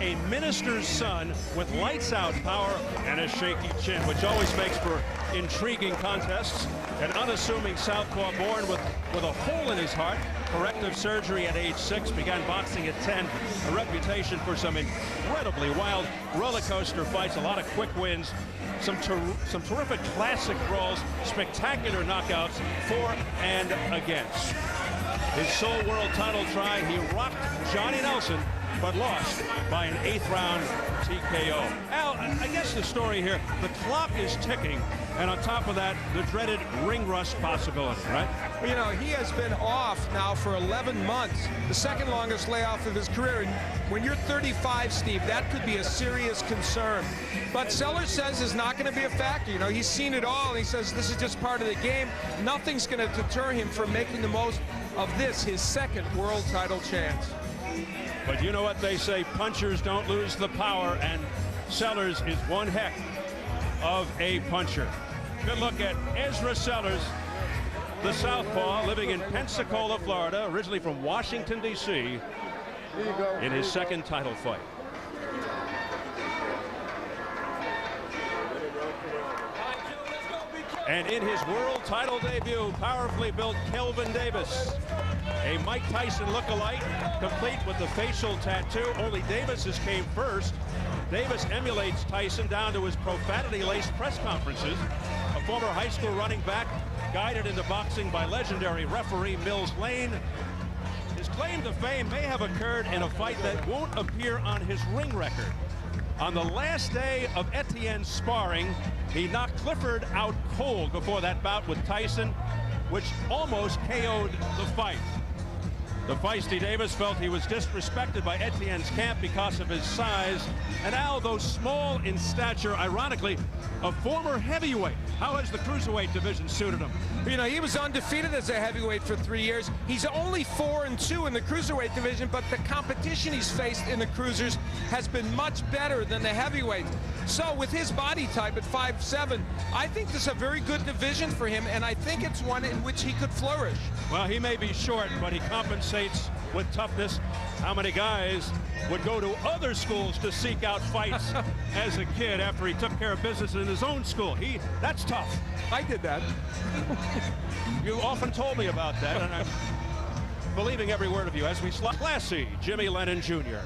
a minister's son with lights-out power and a shaky chin, which always makes for intriguing contests. An unassuming southpaw born with a hole in his heart. Corrective surgery at age 6, began boxing at 10. A reputation for some incredibly wild roller coaster fights, a lot of quick wins, some terrific classic brawls, spectacular knockouts for and against. His sole world title try, he rocked Johnny Nelson, but lost by an 8th round TKO. Al, I guess the story here, the clock is ticking, and on top of that, the dreaded ring rust possibility, right? Well, you know, he has been off now for 11 months, the second longest layoff of his career. And when you're 35, Steve, that could be a serious concern. But Sellers says it's not going to be a factor. You know, he's seen it all, and he says this is just part of the game. Nothing's going to deter him from making the most of this, his second world title chance. But you know what they say, punchers don't lose the power, and Sellers is one heck of a puncher. Good look at Ezra Sellers, the southpaw, living in Pensacola, Florida, originally from Washington, D.C., in his second title fight. And in his world title debut, powerfully built Kelvin Davis, a Mike Tyson look-alike, complete with the facial tattoo. Only Davis's came first. Davis emulates Tyson down to his profanity-laced press conferences. A former high school running back, guided into boxing by legendary referee Mills Lane. His claim to fame may have occurred in a fight that won't appear on his ring record. On the last day of Etienne's sparring, he knocked Clifford out cold before that bout with Tyson, which almost KO'd the fight. The feisty Davis felt he was disrespected by Etienne's camp because of his size. And Al, though small in stature, ironically, a former heavyweight. How has the cruiserweight division suited him? You know, he was undefeated as a heavyweight for 3 years. He's only 4-2 in the cruiserweight division, but the competition he's faced in the cruisers has been much better than the heavyweights. So with his body type at 5'7", I think this is a very good division for him, and I think it's one in which he could flourish. Well, he may be short, but he compensates with toughness. How many guys would go to other schools to seek out fights as a kid after he took care of business in his own school? That's tough. I did that. You often told me about that, and I'm believing every word of you as we slot classy Jimmy Lennon Jr.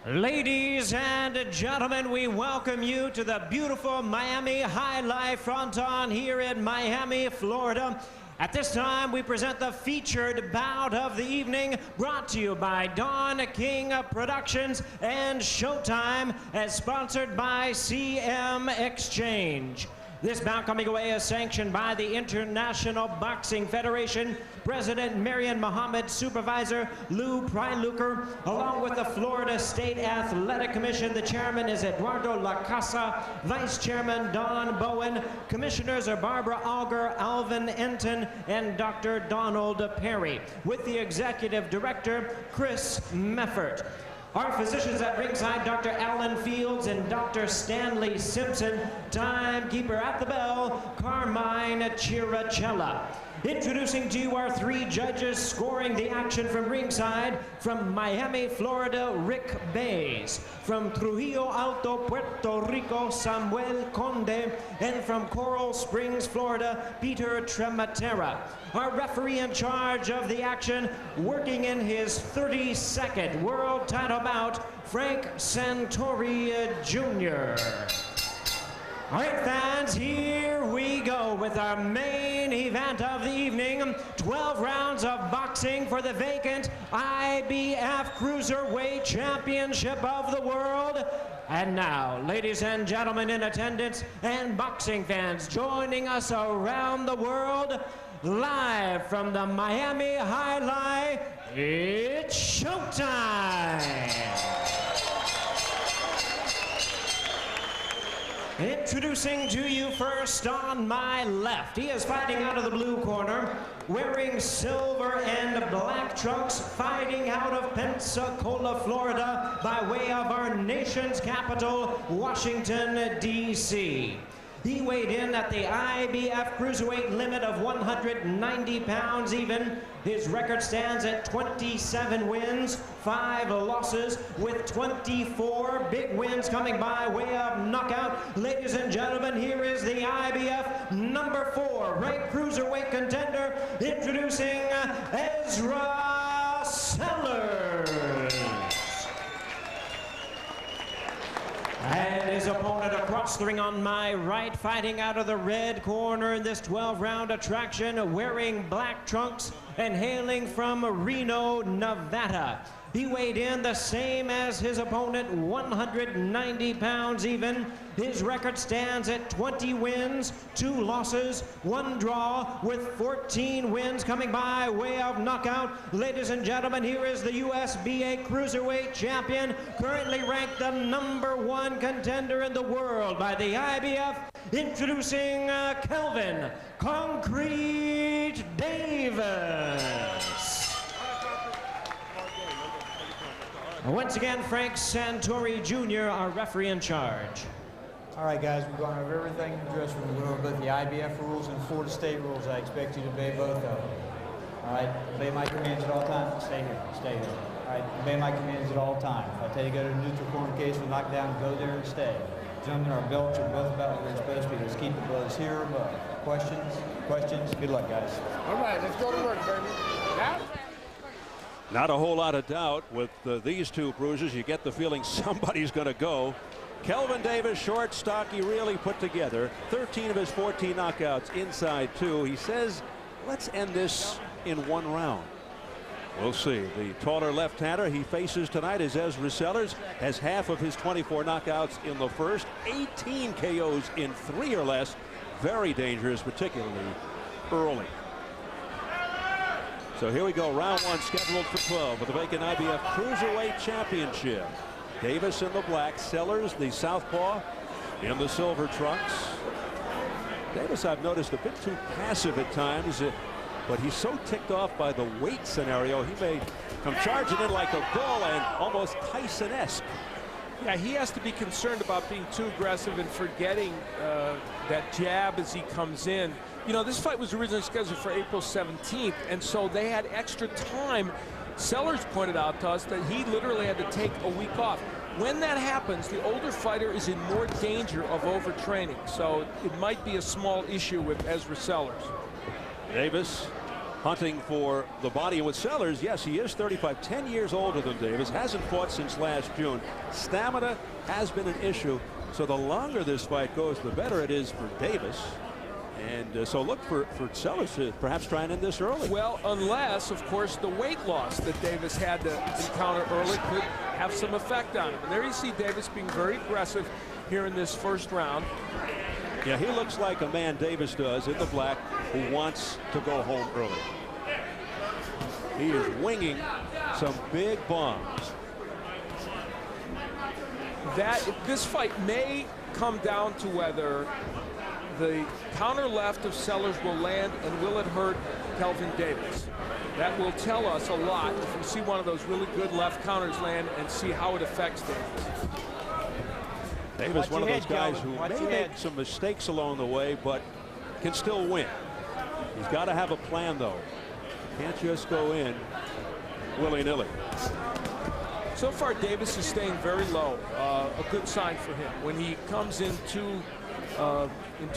Ladies and gentlemen, we welcome you to the beautiful Miami High Life Fronton here in Miami, Florida. At this time, we present the featured bout of the evening, brought to you by Don King Productions and Showtime, as sponsored by CM Exchange. This bout coming away is sanctioned by the International Boxing Federation, President Marion Muhammad, Supervisor Lou Pryluker, along with the Florida State Athletic Commission. The chairman is Eduardo La Casa, Vice Chairman Don Bowen. Commissioners are Barbara Auger, Alvin Enton, and Dr. Donald Perry, with the Executive Director, Chris Meffert. Our physicians at ringside, Dr. Alan Fields and Dr. Stanley Simpson. Timekeeper at the bell, Carmine Chirachella. Introducing to you our 3 judges scoring the action from ringside. From Miami, Florida, Rick Bays. From Trujillo Alto, Puerto Rico, Samuel Conde. And from Coral Springs, Florida, Peter Trematera. Our referee in charge of the action, working in his 32nd world title bout, Frank Santori Jr. All right, fans, here we go with our main event of the evening. 12 rounds of boxing for the vacant IBF Cruiserweight Championship of the world. And now, ladies and gentlemen in attendance and boxing fans joining us around the world, live from the Miami High Life, it's showtime! Introducing to you first on my left, he is fighting out of the blue corner, wearing silver and black trunks, fighting out of Pensacola, Florida, by way of our nation's capital, Washington, D.C. He weighed in at the IBF cruiserweight limit of 190 pounds even. His record stands at 27 wins, 5 losses, with 24 big wins coming by way of knockout. Ladies and gentlemen, here is the IBF number 4 ranked cruiserweight contender, introducing Ezra Sellers. And his opponent across the ring on my right, fighting out of the red corner in this 12-round attraction, wearing black trunks and hailing from Reno, Nevada. He weighed in the same as his opponent, 190 pounds even. His record stands at 20 wins, 2 losses, 1 draw, with 14 wins coming by way of knockout. Ladies and gentlemen, here is the USBA Cruiserweight Champion, currently ranked the number 1 contender in the world by the IBF, introducing Kelvin Concrete Davis. Once again, Frank Santori Jr., our referee in charge. All right, guys, we're going over everything in the dressing room. We're going over both the IBF rules and Florida State rules. I expect you to obey both of them. All right, obey my commands at all times. Stay here, stay here. All right, obey my commands at all times. If I tell you to go to the neutral corner case, we knock down, go there and stay. Gentlemen, our belts are both about where they're supposed to be. Let's keep the blows here or above. Questions? Questions? Good luck, guys. All right, let's go to work, baby. Now. Not a whole lot of doubt with these two bruises. You get the feeling somebody's going to go. Kelvin Davis, short, stocky, really put together. 13 of his 14 knockouts inside 2. He says, let's end this in 1 round. We'll see. The taller left-hander he faces tonight is Ezra Sellers. Has half of his 24 knockouts in the first. 18 KOs in 3 or less. Very dangerous, particularly early. So here we go, round 1 scheduled for 12 with the vacant IBF Cruiserweight Championship. Davis in the black, Sellers, the southpaw, in the silver trunks. Davis, I've noticed, a bit too passive at times, but he's so ticked off by the weight scenario, he may come charging in like a bull and almost Tyson-esque. Yeah, he has to be concerned about being too aggressive and forgetting that jab as he comes in. You know, this fight was originally scheduled for April 17th, and so they had extra time. Sellers pointed out to us that he literally had to take a week off. When that happens, the older fighter is in more danger of overtraining, so it might be a small issue with Ezra Sellers. Davis hunting for the body, and with Sellers, yes, he is 35, 10 years older than Davis, hasn't fought since last June. Stamina has been an issue, so the longer this fight goes, the better it is for Davis. And so look for Sellers to perhaps try and end this early. Well, unless, of course, the weight loss that Davis had to encounter early could have some effect on him. And there you see Davis being very aggressive here in this first round. Yeah, he looks like a man, Davis does, in the black, who wants to go home early. He is winging some big bombs. This fight may come down to whether the counter left of Sellers will land and will it hurt Kelvin Davis. That will tell us a lot if we see one of those really good left counters land and see how it affects Davis. Davis, one of those guys who may make some mistakes along the way, but can still win. He's got to have a plan, though. Can't just go in willy-nilly. So far, Davis is staying very low. A good sign for him. When he comes in too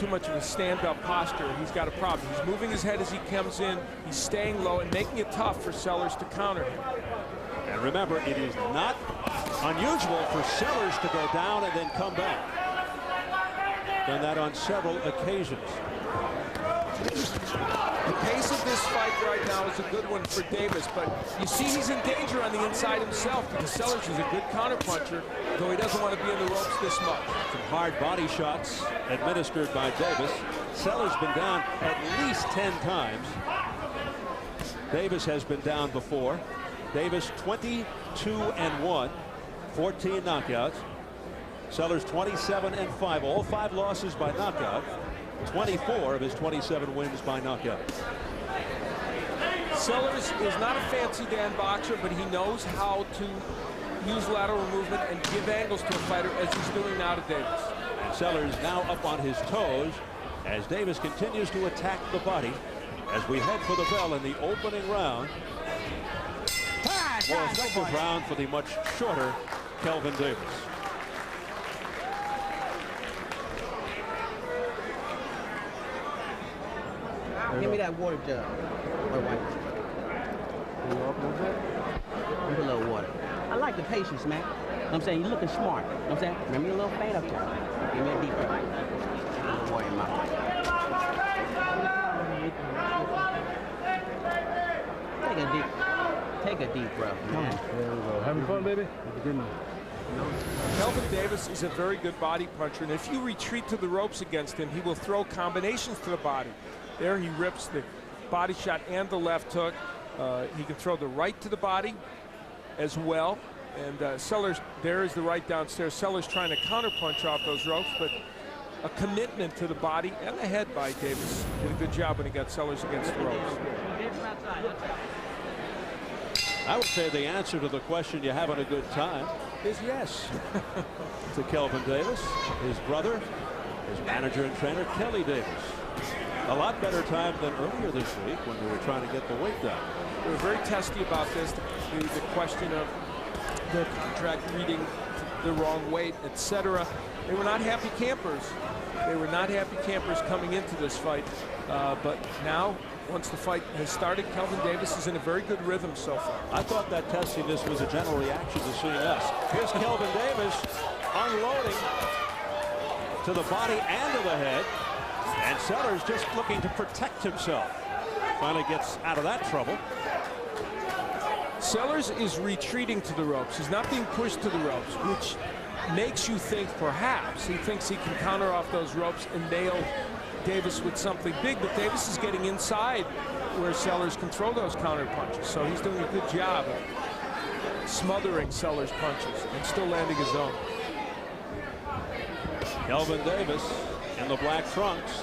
much of a stand-up posture, he's got a problem. He's moving his head as he comes in. He's staying low and making it tough for Sellers to counter him. And remember, it is not unusual for Sellers to go down and then come back. Done that on several occasions. The pace of this fight right now is a good one for Davis, but you see he's in danger on the inside himself because Sellers is a good counterpuncher, though he doesn't want to be in the ropes this much. Some hard body shots administered by Davis. Sellers been down at least 10 times. Davis has been down before. Davis 22-1, 14 knockouts. Sellers 27-5, all 5 losses by knockout. 24 of his 27 wins by knockout. Sellers is not a fancy Dan boxer, but he knows how to use lateral movement and give angles to a fighter as he's doing now to Davis. And Sellers now up on his toes as Davis continues to attack the body as we head for the bell in the opening round. More effective round for the much shorter Kelvin Davis. Give me that water jug. Or wipe. Give me a little water. I like the patience, man. I'm saying you're looking smart. I'm saying, remember your little faint up there. Give me a deep breath. A little water in my mouth. Take a deep breath, man. There we go. Having fun, baby? Kelvin Davis is a very good body puncher, and if you retreat to the ropes against him, he will throw combinations to the body. There he rips the body shot and the left hook. He can throw the right to the body as well. And Sellers, there is the right downstairs. Sellers trying to counterpunch off those ropes, but a commitment to the body and the head by Davis. Did a good job when he got Sellers against the ropes. I would say the answer to the question, you having a good time, is yes. To Kelvin Davis, his brother, his manager and trainer, Kelly Davis. A lot better time than earlier this week when we were trying to get the weight down. They were very testy about this, the question of the contract reading the wrong weight, etc. They were not happy campers. They were not happy campers coming into this fight. But now, once the fight has started, Kelvin Davis is in a very good rhythm so far. I thought that testiness was a general reaction to seeing us. Here's Kelvin Davis unloading to the body and to the head. And Sellers just looking to protect himself. Finally gets out of that trouble. Sellers is retreating to the ropes. He's not being pushed to the ropes, which makes you think perhaps he thinks he can counter off those ropes and nail Davis with something big, but Davis is getting inside where Sellers can throw those counter punches. So he's doing a good job of smothering Sellers' punches and still landing his own. Kelvin Davis in the black trunks.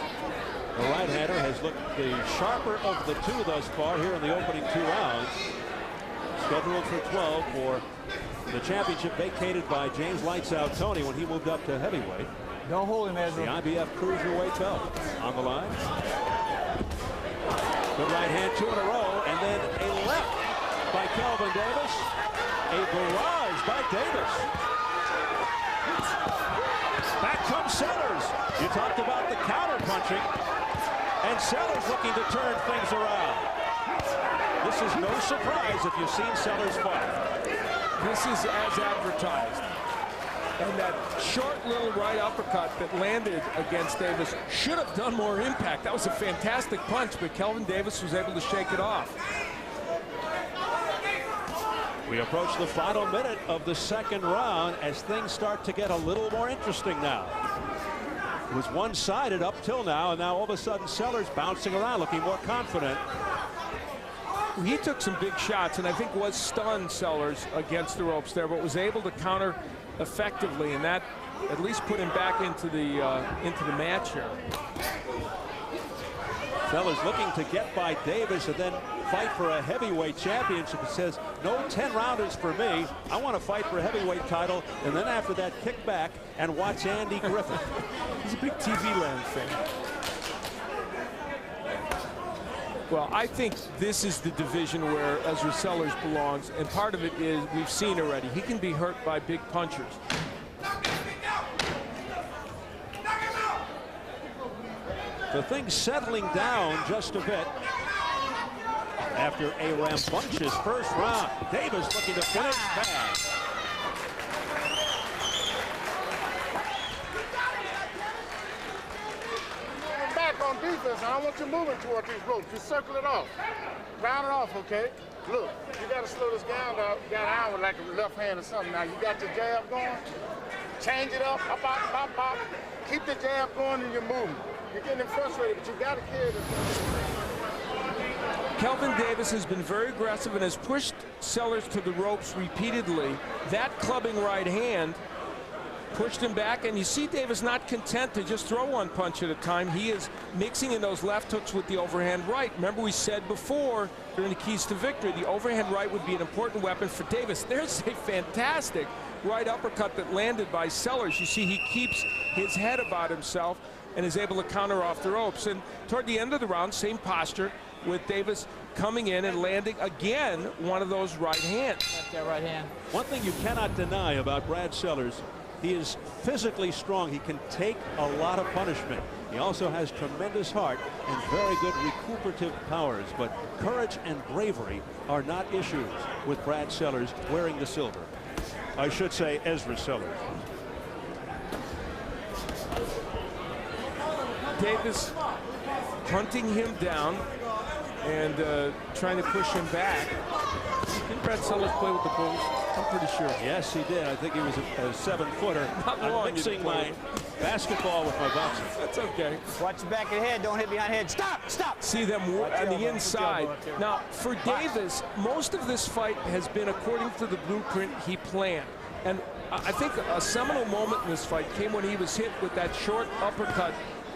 The right-hander has looked the sharper of the two thus far here in the opening 2 rounds. Scheduled for 12 for the championship vacated by James Lights Out Tony when he moved up to heavyweight. Don't hold him, Ezra. The IBF cruiserweight belt on the line. Good right hand, 2 in a row, and then a left by Kelvin Davis. A barrage by Davis. Back comes Sellers. You talked about the counter punching, and Sellers looking to turn things around. This is no surprise if you've seen Sellers fight. This is as advertised. And that short little right uppercut that landed against Davis should have done more impact. That was a fantastic punch, but Kelvin Davis was able to shake it off. We approach the final minute of the second round as things start to get a little more interesting now. It was one-sided up till now, and now all of a sudden Sellers bouncing around, looking more confident. He took some big shots, and I think was stunned Sellers against the ropes there, but was able to counter effectively, and that at least put him back into the match here. Sellers looking to get by Davis and then fight for a heavyweight championship. It says no 10-rounders for me. I want to fight for a heavyweight title, and then after that kick back and watch Andy Griffith. He's a big TV land fan. Well, I think this is the division where Ezra Sellers belongs, and part of it is we've seen already. He can be hurt by big punchers. The thing's settling down just a bit after a rambunctious first round. Davis looking to finish fast. Back on defense. I don't want you moving toward these ropes. Just circle it off. Round it off, okay? Look, you got to slow this down. You got an arm with like a left hand or something. Now, you got your jab going. Change it up. Pop, pop, pop, pop. Keep the jab going and you're moving. You're getting frustrated, but you got to carry this. Kelvin Davis has been very aggressive and has pushed Sellers to the ropes repeatedly. That clubbing right hand pushed him back, and you see Davis not content to just throw one punch at a time. He is mixing in those left hooks with the overhand right. Remember, we said before during the keys to victory, the overhand right would be an important weapon for Davis. There's a fantastic right uppercut that landed by Sellers. You see he keeps his head about himself and is able to counter off the ropes. And toward the end of the round, same posture with Davis coming in and landing again one of those right hands. That right hand. One thing you cannot deny about Brad Sellers, he is physically strong. He can take a lot of punishment. He also has tremendous heart and very good recuperative powers, but courage and bravery are not issues with Brad Sellers wearing the silver. I should say Ezra Sellers. Davis hunting him down and trying to push him back. Did Brad Sellers play with the Bulls? I'm pretty sure. Yes, he did. I think he was a 7-footer. I'm mixing my basketball with my boxing. That's okay. Watch the back of the head. Don't hit behind the head. Stop! Stop! See them on the inside. Now, for Davis, most of this fight has been according to the blueprint he planned. And I think a seminal moment in this fight came when he was hit with that short uppercut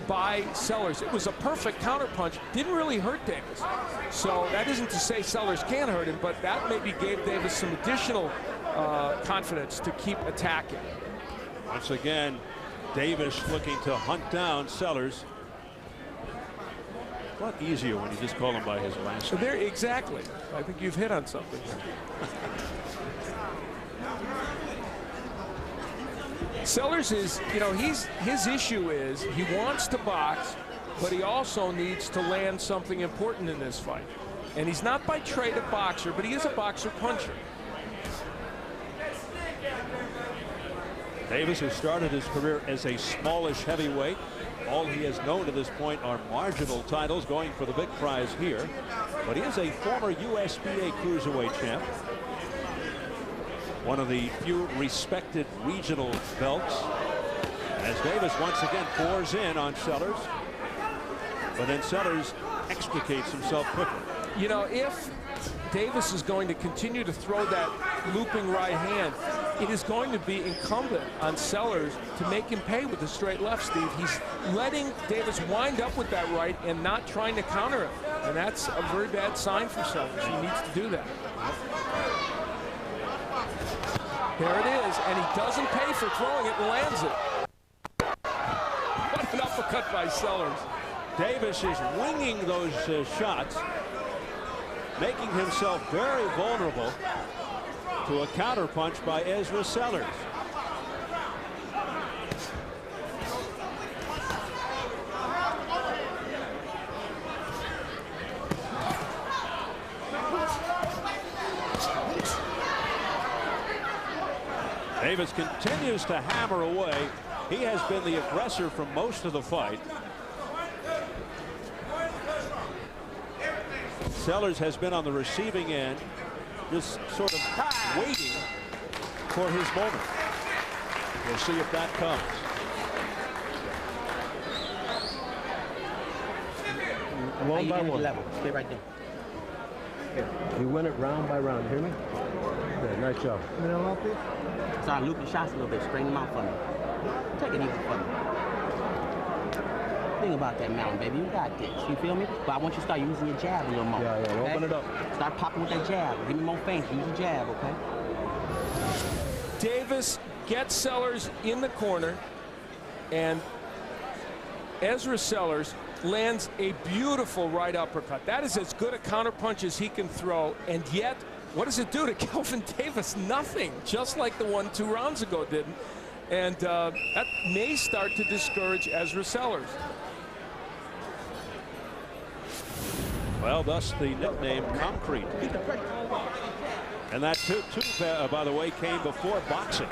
by Sellers. It was a perfect counterpunch. Didn't really hurt Davis. So that isn't to say Sellers can't hurt him, but that maybe gave Davis some additional confidence to keep attacking. Once again, Davis looking to hunt down Sellers. A lot easier when you just call him by his last name. There, exactly. I think you've hit on something. Sellers is, you know, his issue is he wants to box, but he also needs to land something important in this fight. And he's not by trade a boxer, but he is a boxer puncher. Davis has started his career as a smallish heavyweight. All he has known to this point are marginal titles, going for the big prize here. But he is a former USBA cruiserweight champ. One of the few respected regional belts. As Davis once again pours in on Sellers. But then Sellers extricates himself quickly. You know, if Davis is going to continue to throw that looping right hand, it is going to be incumbent on Sellers to make him pay with the straight left, Steve. He's letting Davis wind up with that right and not trying to counter it. And that's a very bad sign for Sellers. He needs to do that. There it is, and he doesn't pay for throwing it and lands it. What an uppercut by Sellers. Davis is winging those shots, making himself very vulnerable to a counterpunch by Ezra Sellers. Davis continues to hammer away. He has been the aggressor for most of the fight. Sellers has been on the receiving end, just sort of waiting for his moment. We'll see if that comes. One by one. Level. Stay right there. You win it round by round. You hear me? Yeah, nice job. Start looping shots a little bit. Straighten them out for me. Take it easy for me. Think about that mountain, baby. You got this. You feel me? But I want you to start using your jab a little more. Yeah, okay? open it up. Start popping with that jab. Give me more feints. Use your jab, okay? Davis gets Sellers in the corner, and Ezra Sellers lands a beautiful right uppercut. That is as good a counterpunch as he can throw, and yet, what does it do to Kelvin Davis? Nothing, just like the one 2 rounds ago didn't. And that may start to discourage Ezra Sellers. Well, thus the nickname Concrete. And that too, by the way, came before boxing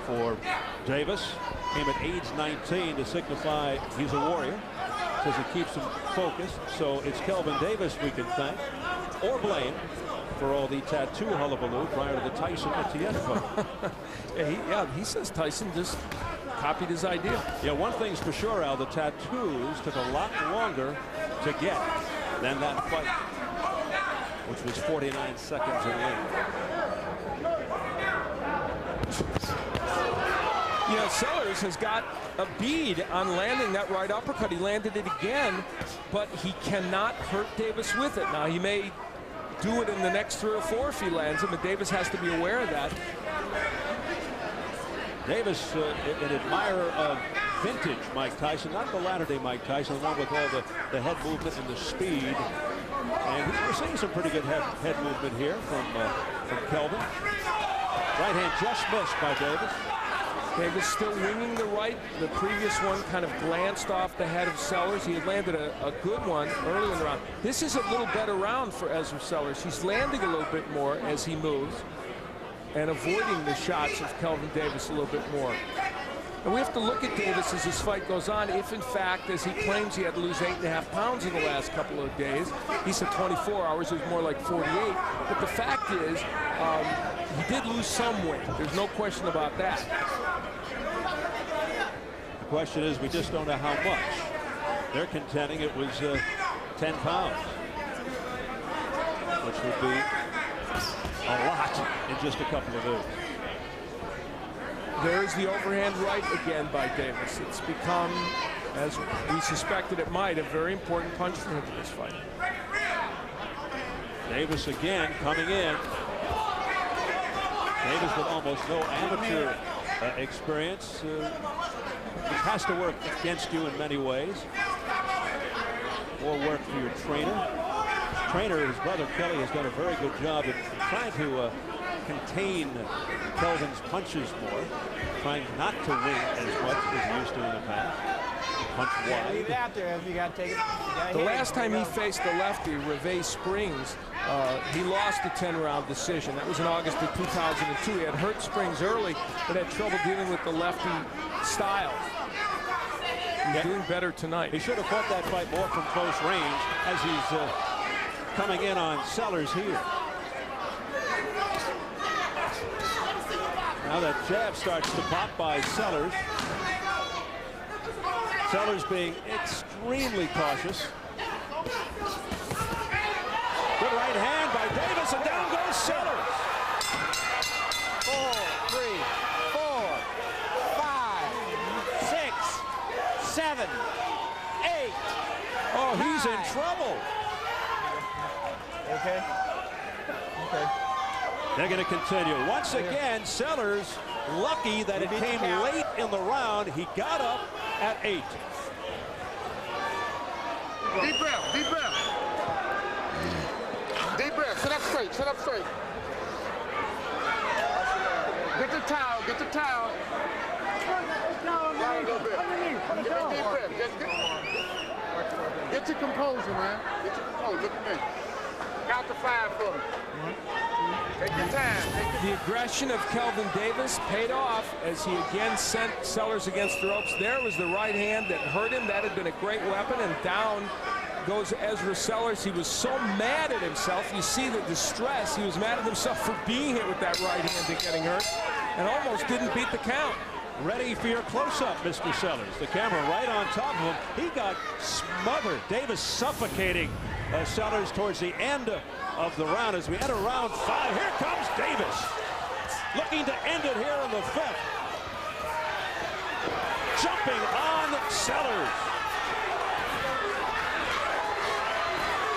for Davis. Came at age 19 to signify he's a warrior. Says it keeps him focused. So it's Kelvin Davis we can thank or blame for all the tattoo hullabaloo prior to the Tyson Etienne fight. He says Tyson just copied his idea. Yeah, one thing's for sure, Al, the tattoos took a lot longer to get than that fight, which was 49 seconds in length. You know, Sellers has got a bead on landing that right uppercut. He landed it again, but he cannot hurt Davis with it. Now, he may do it in the next 3 or 4 if he lands him, but Davis has to be aware of that. Davis, an admirer of vintage Mike Tyson, not the latter-day Mike Tyson, the one with all the head movement and the speed. And we're seeing some pretty good head movement here from Kelvin. Right hand just missed by Davis. Davis still winging the right. The previous one kind of glanced off the head of Sellers. He had landed a good one early in the round. This is a little better round for Ezra Sellers. He's landing a little bit more as he moves and avoiding the shots of Kelvin Davis a little bit more. And we have to look at Davis as this fight goes on. If, in fact, as he claims he had to lose 8.5 pounds in the last couple of days, he said 24 hours, it was more like 48. But the fact is, he did lose some weight. There's no question about that. The question is, we just don't know how much. They're contending it was 10 pounds, which would be a lot in just a couple of days. There's the overhand right again by Davis. It's become, as we suspected it might, a very important punch for him in this fight. Davis again coming in. Davis with almost no amateur experience, which has to work against you in many ways. More work for your trainer. His brother Kelly has done a very good job in trying to contain Kelvin's punches more, trying not to win as much as he used to in the past. Punch wide. Leave it out there if you got to take it. The last time he faced the lefty, Reve Springs, he lost a 10-round decision. That was in August of 2002. He had hurt Springs early, but had trouble dealing with the lefty style. He's doing better tonight. He should have fought that fight more from close range as he's coming in on Sellers here. Now that jab starts to pop by Sellers. Sellers being extremely cautious. Good right hand by Davis, and down goes Sellers. 4, 3, 4, 5, 6, 7, 8. Oh, he's in trouble. Okay. Okay. They're going to continue. Once again, Sellers lucky that it came late in the round. He got up at 8. Deep breath, deep breath. Deep breath, sit up straight, sit up straight. Get the towel, get the towel. Right a little bit. Get a deep breath. Get your composure, man. Get your composure, look at me. Count to 5 for me. Take your time. The aggression of Kelvin Davis paid off as he again sent Sellers against the ropes. There was the right hand that hurt him. That had been a great weapon, and down goes Ezra Sellers. He was so mad at himself. You see the distress. He was mad at himself for being hit with that right hand and getting hurt, and almost didn't beat the count. Ready for your close-up, Mr. Sellers. The camera right on top of him. He got smothered. Davis suffocating Sellers towards the end of the round as we enter round 5. Here comes Davis, looking to end it here in the 5th. Jumping on Sellers.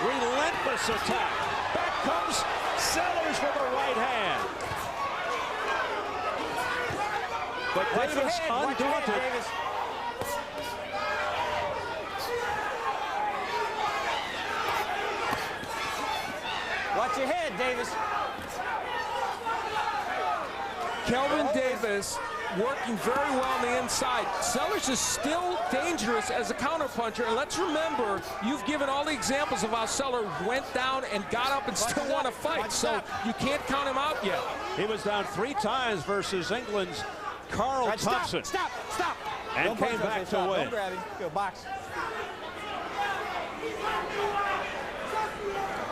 Relentless attack. Back comes Sellers with a right hand. But Davis undaunted. Watch your head, Davis. Kelvin Davis working very well on the inside. Sellers is still dangerous as a counterpuncher. And let's remember, you've given all the examples of how Sellers went down and got up and still won a fight. So you can't count him out yet. He was down 3 times versus England's Carl Thompson. Stop. And came back to win. Don't grab him. Go box.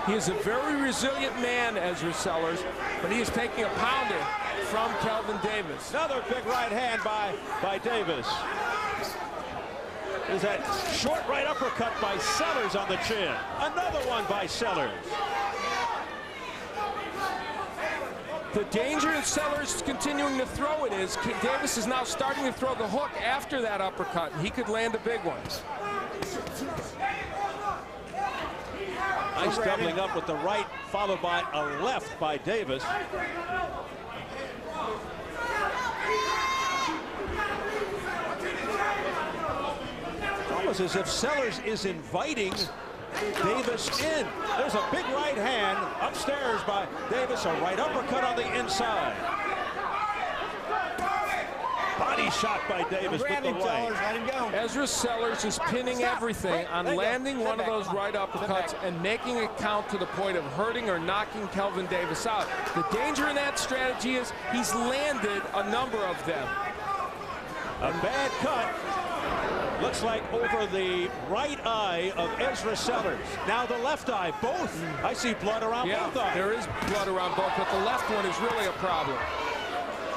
He is a very resilient man, Ezra Sellers, but he is taking a pounder from Kelvin Davis. Another big right hand by Davis. There's that short right uppercut by Sellers on the chin. Another one by Sellers. The danger in Sellers continuing to throw it is Davis is now starting to throw the hook after that uppercut, and he could land a big one. Nice doubling up with the right, followed by a left by Davis. almost as if Sellers is inviting Davis in. There's a big right hand upstairs by Davis, a right uppercut on the inside. Body shot by Davis with the right. Let him go. Ezra Sellers is pinning everything on landing one of those right uppercuts and making it count to the point of hurting or knocking Kelvin Davis out. The danger in that strategy is he's landed a number of them. A bad cut. Looks like over the right eye of Ezra Sellers. Now the left eye, both. I see blood around both eyes. There is blood around both, but the left one is really a problem.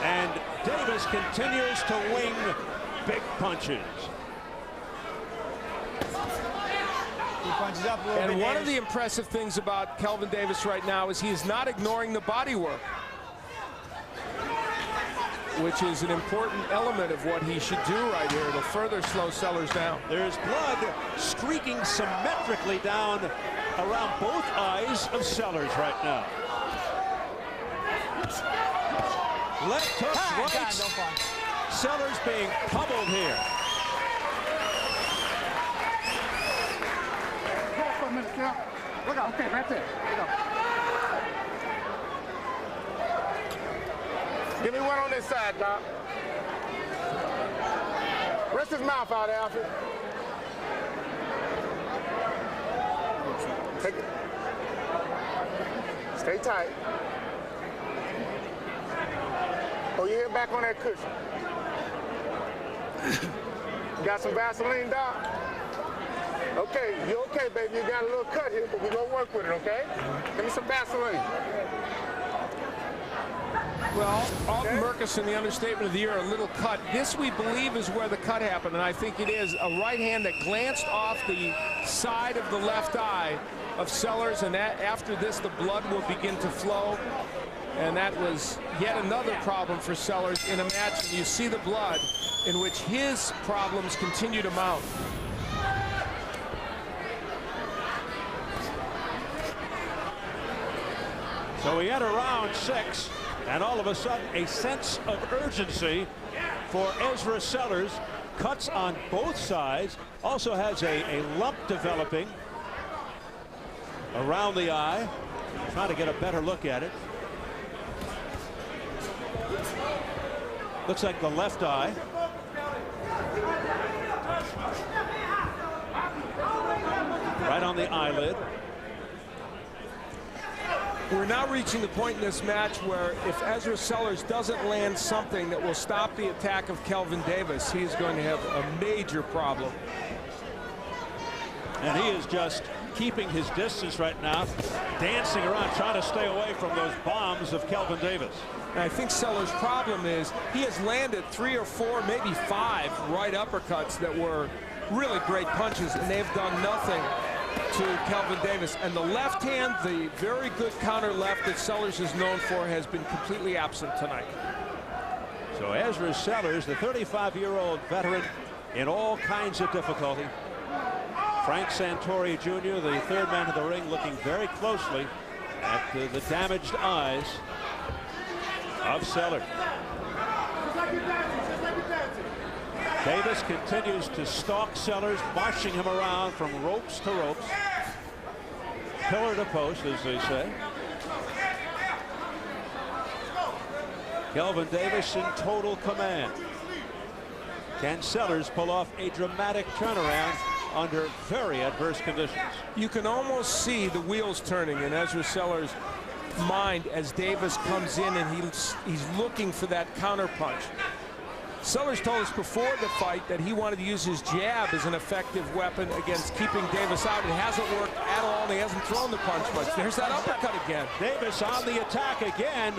And Davis continues to wing big punches. He punches up a little bit. And one of the impressive things about Kelvin Davis right now is he is not ignoring the body work, which is an important element of what he should do right here to further slow Sellers down. There's blood streaking symmetrically down around both eyes of Sellers right now. Left hooks, rights. Sellers being pummeled here. Hold for a minute, Kel. Look out, okay, right there. Give me one on this side, Doc. Rest his mouth out, Alfred. Take it. Stay tight. Oh, your head back on that cushion. You got some Vaseline, Doc? Okay, you okay, baby. You got a little cut here, but we're going to work with it, okay? Give me some Vaseline. Well, Alton Murkison, the understatement of the year, a little cut. This, we believe, is where the cut happened, and I think it is a right hand that glanced off the side of the left eye of Sellers, and that, after this, the blood will begin to flow. And that was yet another problem for Sellers in a match. And you see the blood in which his problems continue to mount. So we enter round 6, and all of a sudden a sense of urgency for Ezra Sellers. Cuts on both sides. Also has a lump developing around the eye. Trying to get a better look at it. Looks like the left eye. Right on the eyelid. We're now reaching the point in this match where if Ezra Sellers doesn't land something that will stop the attack of Kelvin Davis, he is going to have a major problem. And he is just keeping his distance right now, dancing around, trying to stay away from those bombs of Kelvin Davis. And I think Sellers' problem is he has landed 3 or 4, maybe 5 right uppercuts that were really great punches, and they've done nothing to Kelvin Davis. And the left hand, the very good counter left that Sellers is known for, has been completely absent tonight. So Ezra Sellers, the 35-year-old veteran, in all kinds of difficulty. Frank Santori Jr., the third man in the ring, looking very closely at the damaged eyes of Sellers. Davis continues to stalk Sellers, marching him around from ropes to ropes, pillar to post, as they say. Kelvin Davis in total command. Can Sellers pull off a dramatic turnaround under very adverse conditions? You can almost see the wheels turning in Ezra Sellers' mind as Davis comes in, and he's looking for that counter punch. Sellers told us before the fight that he wanted to use his jab as an effective weapon against keeping Davis out. It hasn't worked at all, and he hasn't thrown the punch much. There's that uppercut again. Davis on the attack again,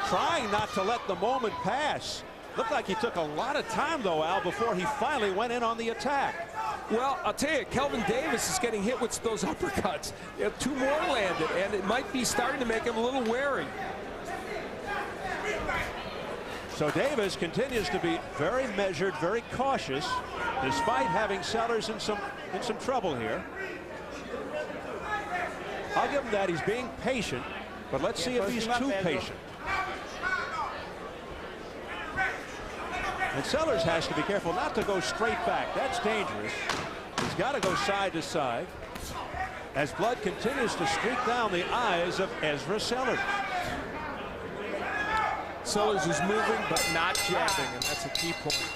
trying not to let the moment pass. Looked like he took a lot of time, though, Al, before he finally went in on the attack. Well, I'll tell you, Kelvin Davis is getting hit with those uppercuts. 2 more landed, and it might be starting to make him a little wary. So Davis continues to be very measured, very cautious, despite having Sellers in some trouble here. I'll give him that. He's being patient, but let's see if he's too patient. And Sellers has to be careful not to go straight back. That's dangerous. got to go side to side as blood continues to streak down the eyes of Ezra Sellers. Sellers is moving but not jabbing, and that's a key point.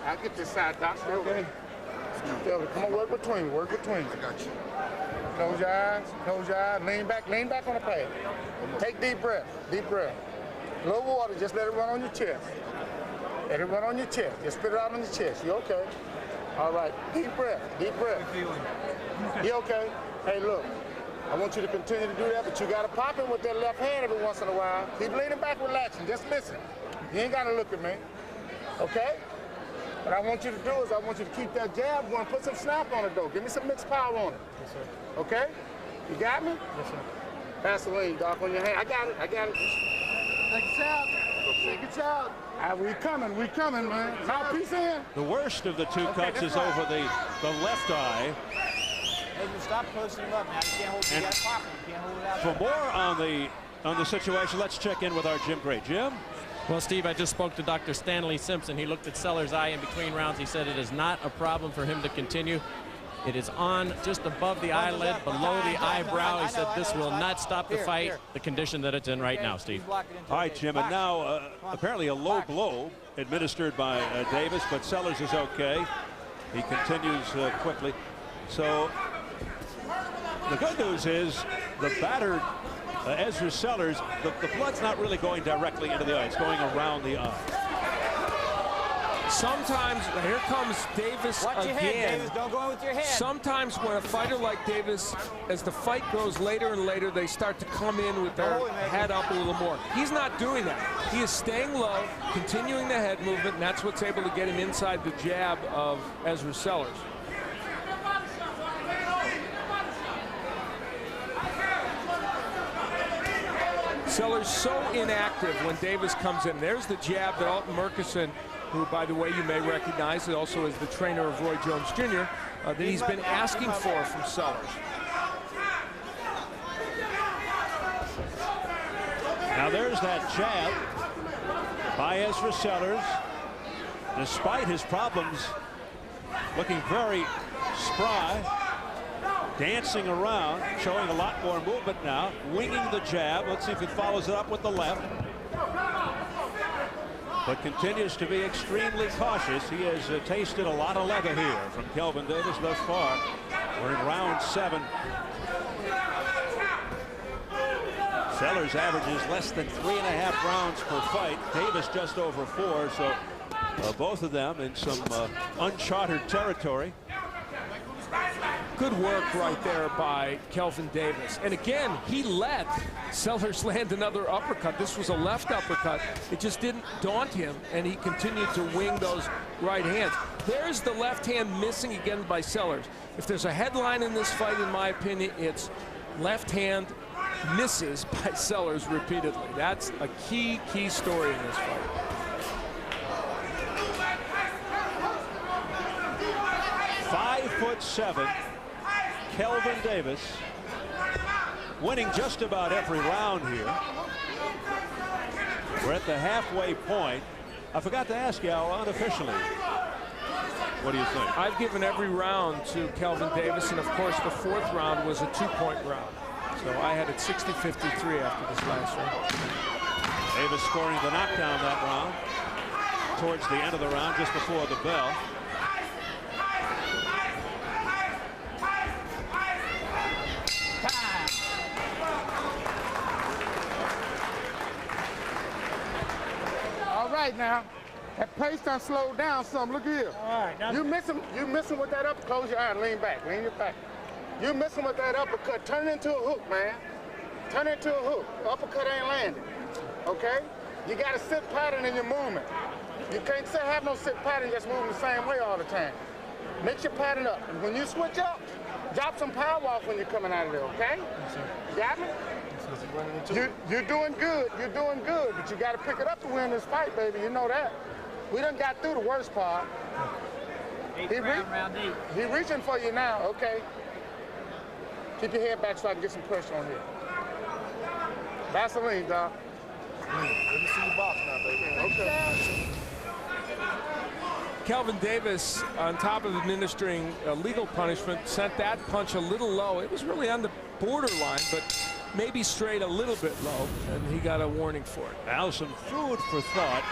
I'll get this side, Doc. Okay. Come on, work between me. Work between me. I got you. Close your eyes. Close your eyes. Lean back on the pad. Take deep breath. Deep breath. Low water. Just let it run on your chest. Let it run on your chest. Just spit it out on your chest. You okay? All right. Deep breath. Deep breath. You okay? Hey, look. I want you to continue to do that, but you got to pop it with that left hand every once in a while. Keep leaning back, relaxing. Just listen. You ain't got to look at me. Okay? What I want you to do is I want you to keep that jab going. Put some snap on it, though. Give me some mixed power on it. Yes, sir. Okay? You got me? Yes, sir. Vaseline, Doc, on your hand. I got it. I got it. Take a shot. Take a shot. We coming, man. Mouthpiece in. The worst of the two cuts is over the left eye. Ezra, stop posting him up now. You can't hold it. You got to pop it. You can't hold it out. For more on the situation, let's check in with our Jim Gray. Jim? Well, Steve, I just spoke to Dr. Stanley Simpson. He looked at Sellers' eye in between rounds. He said it is not a problem for him to continue. It is on just above the eyelid, below the eyebrow. He said this will not stop the fight, the condition that it's in right now, Steve. All right, Jim, and now apparently a low blow administered by Davis, but Sellers is okay. He continues quickly. So the good news is the battered Ezra Sellers, the blood's not really going directly into the eye. It's going around the eye. Sometimes, here comes Davis Watch again. your head, Davis. Don't go in with your head. Sometimes when a fighter like Davis, as the fight grows later and later, they start to come in with their head up a little more. He's not doing that. He is staying low, continuing the head movement, and that's what's able to get him inside the jab of Ezra Sellers. Sellers so inactive when Davis comes in. There's the jab that Alton Murkison, who, by the way, you may recognize, also is the trainer of Roy Jones Jr., that he's been asking for from Sellers. Now there's that jab by Ezra Sellers. Despite his problems, looking very spry. Dancing around, showing a lot more movement now, winging the jab. Let's see if he follows it up with the left. But continues to be extremely cautious. He has tasted a lot of leather here from Kelvin Davis thus far. We're in round 7. Sellers averages less than 3.5 rounds per fight. Davis just over 4, so both of them in some uncharted territory. Good work right there by Kelvin Davis. And again, he let Sellers land another uppercut. This was a left uppercut. It just didn't daunt him, and he continued to wing those right hands. There's the left hand missing again by Sellers. If there's a headline in this fight, in my opinion, it's left hand misses by Sellers repeatedly. That's a key story in this fight. .5'7", Kelvin Davis, winning just about every round here. We're at the halfway point. I forgot to ask you, unofficially, what do you think? I've given every round to Kelvin Davis, and of course the 4th round was a 2-point round. So I had it 60-53 after this last round. Davis scoring the knockdown that round, towards the end of the round, just before the bell. Right now, that pace done slowed down some. Look here. All right, now You missing with that uppercut. Close your eye and lean back. Lean your back. You missing with that uppercut. Turn it into a hook, man. Turn it into a hook. The uppercut ain't landing. Okay? You got a sit pattern in your movement. You can't have no sit pattern just moving the same way all the time. Mix your pattern up. And when you switch up, drop some power off when you're coming out of there, okay? Yes, sir. You got me? You're doing good. You're doing good, but you got to pick it up to win this fight, baby. You know that. We done got through the worst part. Round 8. He reaching for you now, okay? Keep your head back so I can get some pressure on here. Vaseline, Doc. Let me see you box now, baby. Okay. Kelvin Davis, on top of administering a legal punishment, sent that punch a little low. It was really on the borderline, but maybe straight a little bit low, and he got a warning for it. Now some food for thought.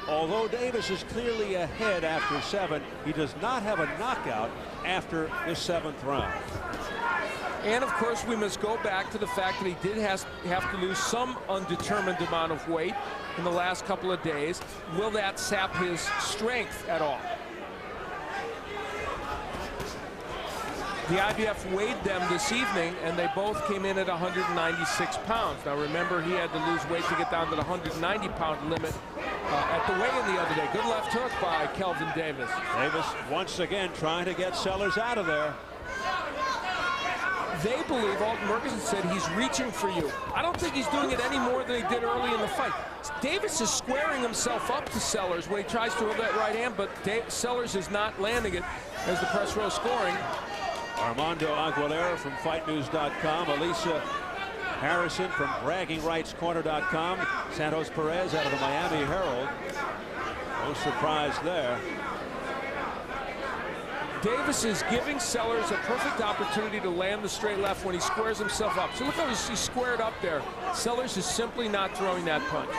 Although Davis is clearly ahead after 7, he does not have a knockout after the 7th round. And of course, we must go back to the fact that he did have to lose some undetermined amount of weight in the last couple of days. Will that sap his strength at all? The IBF weighed them this evening, and they both came in at 196 pounds. Now remember, he had to lose weight to get down to the 190-pound limit at the weigh-in the other day. Good left hook by Kelvin Davis. Davis once again trying to get Sellers out of there. They believe, Alton Murchison said, he's reaching for you. I don't think he's doing it any more than he did early in the fight. Davis is squaring himself up to Sellers when he tries to hold that right hand, but Sellers is not landing it as the press row scoring. Armando Aguilera from FightNews.com, Elisa Harrison from BraggingRightsCorner.com, Santos Perez out of the Miami Herald. No surprise there. Davis is giving Sellers a perfect opportunity to land the straight left when he squares himself up. So look how he's squared up there. Sellers is simply not throwing that punch.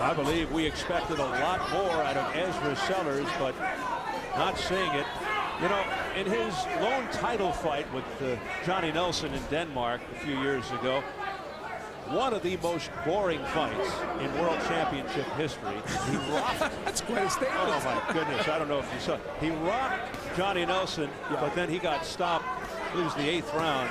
I believe we expected a lot more out of Ezra Sellers, but not seeing it. You know, in his lone title fight with Johnny Nelson in Denmark a few years ago, one of the most boring fights in World Championship history. He rocked. That's quite a statement. Oh my goodness, I don't know if you saw it. He rocked Johnny Nelson, but then he got stopped, lose the 8th round.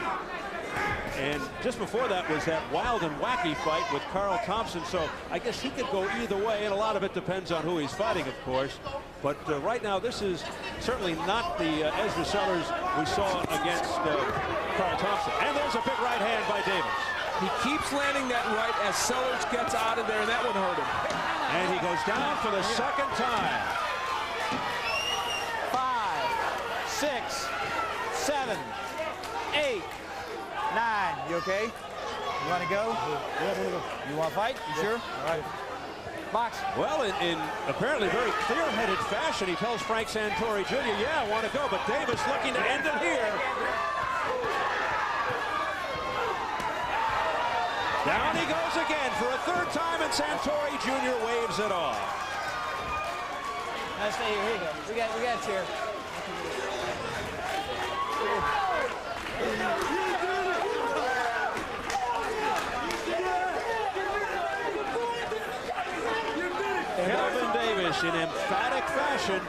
And just before that was that wild and wacky fight with Carl Thompson. So I guess he could go either way, and a lot of it depends on who he's fighting, of course. But right now, this is certainly not the Ezra Sellers we saw against Carl Thompson. And there's a big right hand by Davis. He keeps landing that right as Sellers gets out of there, and that one hurt him. And he goes down for the 2nd time. 5, 6, 7, 8, 9. You okay? You want to go? Yeah, I want to go. You want to fight? You sure? All right. Box. Well, in apparently very clear-headed fashion, he tells Frank Santori Jr., yeah, I want to go, but Davis looking to end it here. Down he goes again for a 3rd time, and Santori Jr. waves it off. Now stay here. Here you go. We got a chair. Kelvin Davis in emphatic fashion.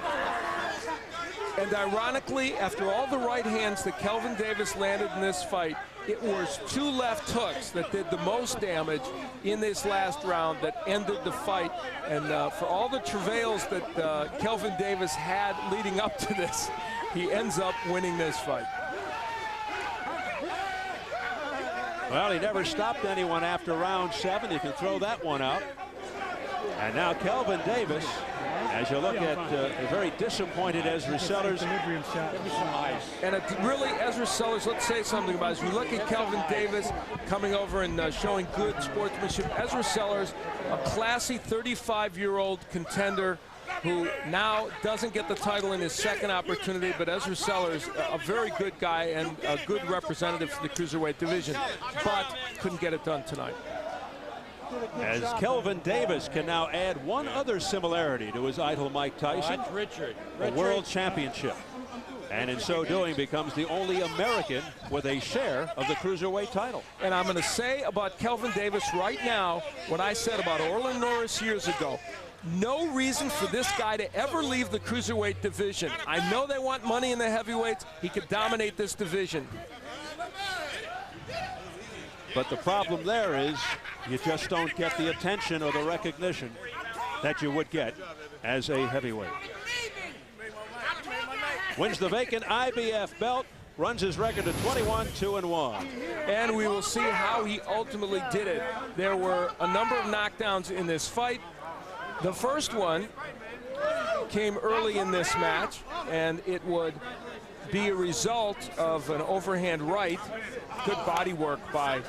And ironically, after all the right hands that Kelvin Davis landed in this fight, it was 2 left hooks that did the most damage in this last round that ended the fight. And for all the travails that Kelvin Davis had leading up to this, he ends up winning this fight. Well, he never stopped anyone after round 7. You can throw that one out. And now Kelvin Davis, as you look at a very disappointed Ezra Sellers. And really, Ezra Sellers, let's say something about it. As we look at Kelvin Davis coming over and showing good sportsmanship, Ezra Sellers, a classy 35-year-old contender who now doesn't get the title in his 2nd opportunity, but Ezra Sellers, a very good guy and a good representative for the cruiserweight division, but couldn't get it done tonight. As Kelvin Davis can now add one other similarity to his idol Mike Tyson, a world championship. And in so doing becomes the only American with a share of the cruiserweight title. And I'm going to say about Kelvin Davis right now what I said about Orlin Norris years ago. No reason for this guy to ever leave the cruiserweight division. I know they want money in the heavyweights. He could dominate this division. But the problem there is you just don't get the attention or the recognition that you would get as a heavyweight. Wins the vacant IBF belt, runs his record to 21-2-1. And we will see how he ultimately did it. There were a number of knockdowns in this fight. The first one came early in this match, and it would be a result of an overhand right. Good body work by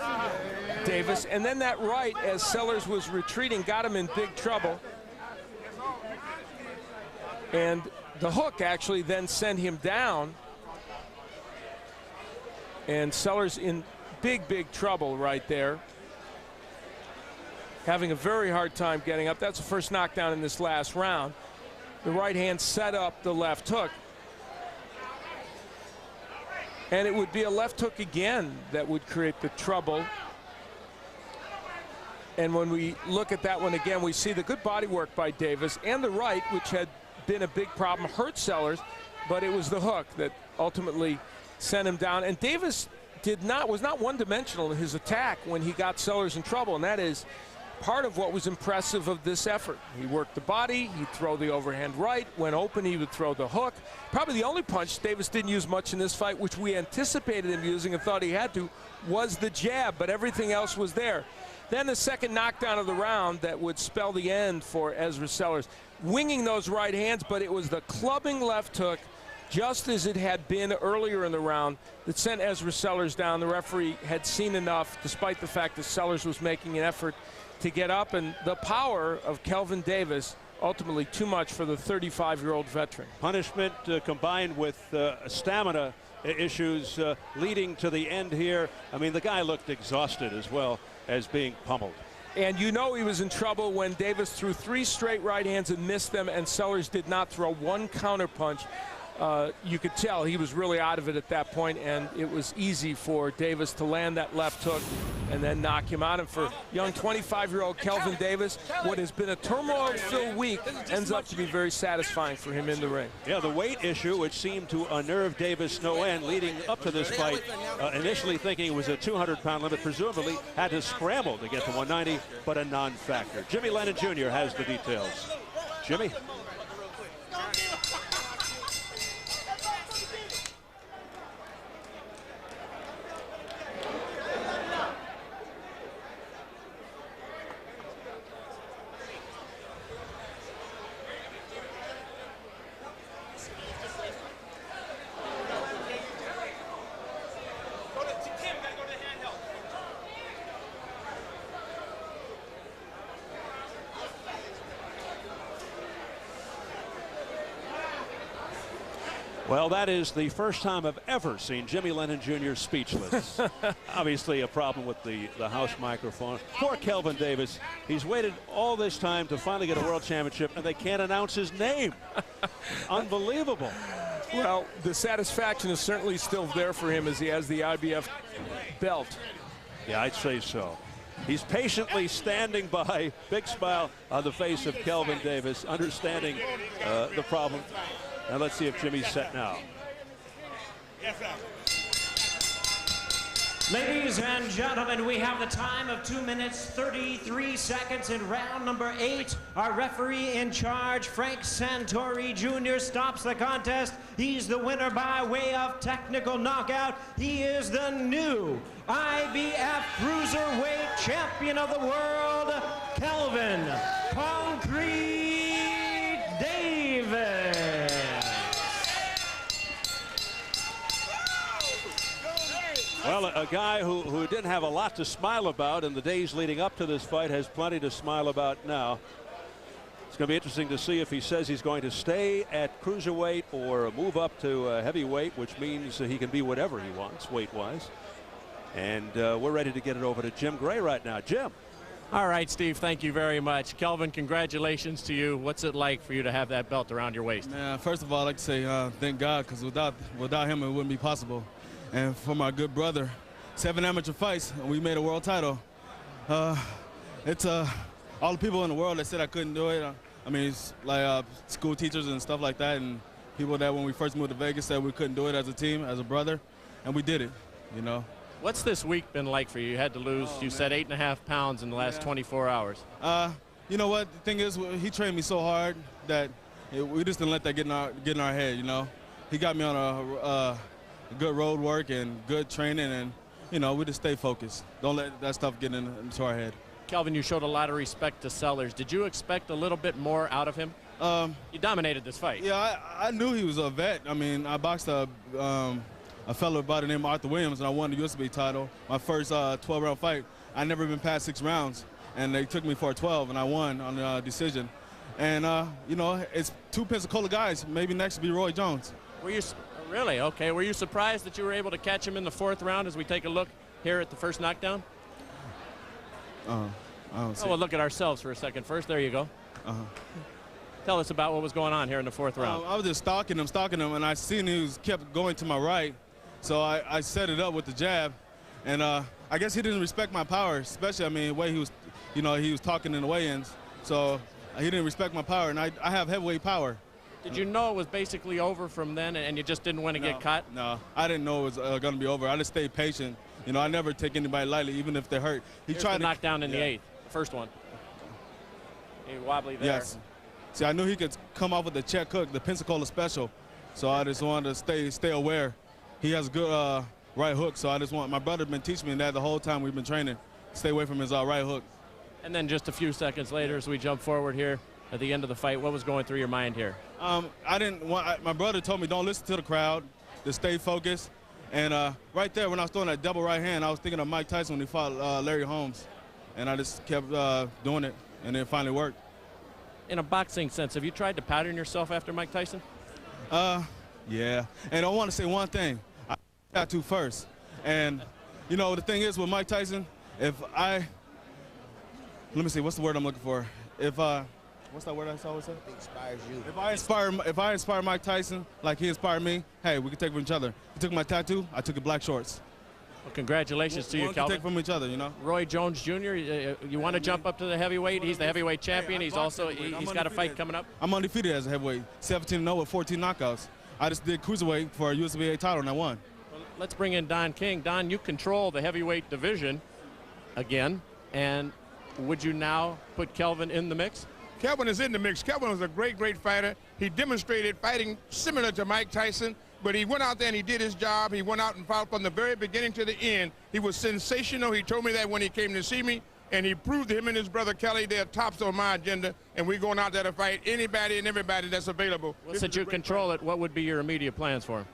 Davis. And then that right, as Sellers was retreating, got him in big trouble. And the hook actually then sent him down. And Sellers in big, big trouble right there. Having a very hard time getting up. That's the first knockdown in this last round. The right hand set up the left hook. And it would be a left hook again that would create the trouble. And when we look at that one again, we see the good body work by Davis, and the right, which had been a big problem, hurt Sellers, but it was the hook that ultimately sent him down. And Davis was not one-dimensional in his attack when he got Sellers in trouble, and that is part of what was impressive of this effort. He worked the body, he'd throw the overhand right, when open he would throw the hook. Probably the only punch Davis didn't use much in this fight, which we anticipated him using and thought he had to, was the jab, but everything else was there. Then the second knockdown of the round that would spell the end for Ezra Sellers. Winging those right hands, but it was the clubbing left hook, just as it had been earlier in the round, that sent Ezra Sellers down. The referee had seen enough, despite the fact that Sellers was making an effort to get up, and the power of Kelvin Davis, ultimately too much for the 35-year-old veteran. Punishment combined with stamina issues leading to the end here. I mean, the guy looked exhausted as well as being pummeled. And you know he was in trouble when Davis threw 3 straight right hands and missed them, and Sellers did not throw one counter punch. You could tell he was really out of it at that point, and it was easy for Davis to land that left hook and then knock him out. And for young 25-year-old Kelvin Davis, what has been a turmoil-filled week ends up to be very satisfying for him in the ring. Yeah, the weight issue, which seemed to unnerve Davis no end leading up to this fight, initially thinking it was a 200-pound limit, presumably had to scramble to get to 190, but a non-factor. Jimmy Lennon Jr. has the details. Jimmy? Well, that is the first time I've ever seen Jimmy Lennon Jr. speechless. Obviously a problem with the house microphone. Poor Kelvin Davis. He's waited all this time to finally get a world championship, and they can't announce his name. Unbelievable. Well, the satisfaction is certainly still there for him as he has the IBF belt. Yeah, I'd say so. He's patiently standing by, big smile on the face of Kelvin Davis, understanding the problem. Now let's see if Jimmy's set now. Ladies and gentlemen, we have the time of 2 minutes, 33 seconds in round number 8. Our referee in charge, Frank Santori Jr., stops the contest. He's the winner by way of technical knockout. He is the new IBF Cruiserweight Champion of the World, Kelvin Concrete Davis. Well, a guy who didn't have a lot to smile about in the days leading up to this fight has plenty to smile about now. It's going to be interesting to see if he says he's going to stay at cruiserweight or move up to heavyweight, which means he can be whatever he wants weight-wise. And we're ready to get it over to Jim Gray right now. Jim. All right, Steve, thank you very much. Kelvin, congratulations to you. What's it like for you to have that belt around your waist? Man, first of all, I'd like to say thank God, because without him, it wouldn't be possible. And for my good brother, 7 amateur fights, and we made a world title. It's all the people in the world that said I couldn't do it. I mean, it's like school teachers and stuff like that, and people that when we first moved to Vegas said we couldn't do it as a team, as a brother, and we did it, you know. What's this week been like for you? You had to lose, you said 8.5 pounds in the last 24 hours. You know what? The thing is, he trained me so hard that we just didn't let that get in our head, you know. He got me on a good road work and good training, and, you know, we just stay focused. Don't let that stuff get into our head. Kelvin, you showed a lot of respect to Sellers. Did you expect a little bit more out of him? You dominated this fight. Yeah, I knew he was a vet. I mean, I boxed a fellow by the name of Arthur Williams, and I won the USB title. My first 12-round fight. I never been past 6 rounds, and they took me for a 12, and I won on the decision. And, you know, it's 2 Pensacola guys. Maybe next will be Roy Jones. Were you really? Okay. Were you surprised that you were able to catch him in the 4th round as we take a look here at the first knockdown? I don't see we'll look at ourselves for a second first. There you go. Tell us about what was going on here in the 4th round. I was just stalking him, and I seen he kept going to my right. So I set it up with the jab, and I guess he didn't respect my power, especially, I mean, the way he was, you know, he was talking in the weigh-ins. So he didn't respect my power, and I have heavyweight power. Did you know it was basically over from then, and you just didn't want to get caught? No, I didn't know it was going to be over. I just stayed patient. You know, I never take anybody lightly, even if they're hurt. He tried to knock down in the 8th, first one. He wobbly there. Yes. See, I knew he could come off with the check hook, the Pensacola special. So I just wanted to stay aware. He has a good right hook, so my brother been teaching me that the whole time we've been training. Stay away from his right hook. And then just a few seconds later, as we jump forward here at the end of the fight, what was going through your mind here? My brother told me don't listen to the crowd, to stay focused. And right there, when I was throwing that double right hand, I was thinking of Mike Tyson when he fought Larry Holmes. And I just kept doing it, and it finally worked. In a boxing sense, have you tried to pattern yourself after Mike Tyson? Yeah. And I want to say one thing. I got to first. And, you know, the thing is with Mike Tyson, let me see, what's the word I'm looking for? What's that word I always say? Inspires you. If I inspire Mike Tyson like he inspired me, hey, we can take from each other. He took my tattoo, I took the black shorts. Well, congratulations to you, Kelvin. Kelvin. Take from each other, you know. Roy Jones Jr., you want to jump up to the heavyweight? He's the heavyweight champion. He's got a fight coming up. I'm undefeated as a heavyweight, 17-0 with 14 knockouts. I just did cruiserweight for a USBA title, and I won. Well, let's bring in Don King. Don, you control the heavyweight division again, and would you now put Kelvin in the mix? Kelvin is in the mix. Kelvin was a great, great fighter. He demonstrated fighting similar to Mike Tyson, but he went out there and he did his job. He went out and fought from the very beginning to the end. He was sensational. He told me that when he came to see me, and he proved to him and his brother Kelly they're tops on my agenda, and we're going out there to fight anybody and everybody that's available. Well, since you control it, what would be your immediate plans for him?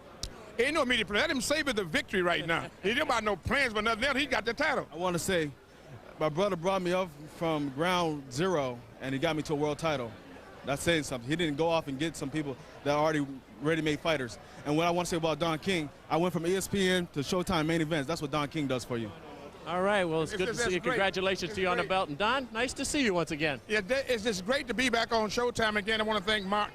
Ain't no immediate plan. Let him savor the victory right now. He didn't about no plans, but nothing else. He got the title. I want to say, my brother brought me up from ground zero, and he got me to a world title. That's saying something. He didn't go off and get some people that are already ready-made fighters. And what I want to say about Don King, I went from ESPN to Showtime main events. That's what Don King does for you. All right, well, it's good to see you. Congratulations to you on the belt. And Don, nice to see you once again. Yeah, it's just great to be back on Showtime again. I want to thank Mark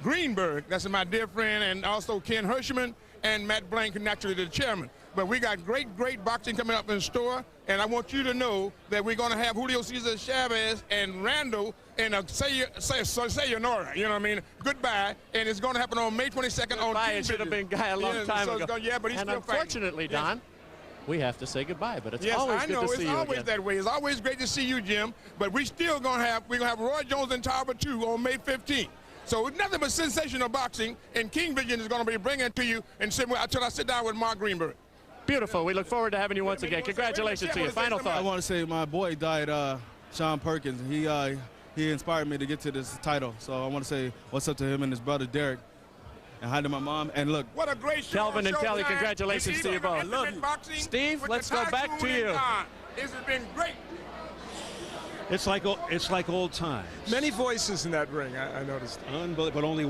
Greenberg, that's my dear friend, and also Ken Hirschman and Matt Blank, naturally the chairman. But we got great, great boxing coming up in store, and I want you to know that we're going to have Julio Cesar Chavez and Randall in a sayonara, you know what I mean? Goodbye, and it's going to happen on May 22nd on TV. It should have been a long time ago. Yeah, but he's and still unfortunately, fighting. Don, we have to say goodbye, but it's yes, always I know. good to see you again. It's always that way. It's always great to see you, Jim, but we're going to have Roy Jones and Tower 2 on May 15th. So it's nothing but sensational boxing, and King Vision is going to be bringing it to you until I sit down with Mark Greenberg. Beautiful. We look forward to having you once again. Congratulations to you. Final thought. I want to say my boy died, Sean Perkins. He inspired me to get to this title. So I want to say what's up to him and his brother Derek. And hi to my mom. And look, what a great show. Kelvin and Kelly, congratulations to you both. I love you. Steve, let's go back to you. This has been great. It's like old times. Many voices in that ring, I noticed. Unbelievable, but only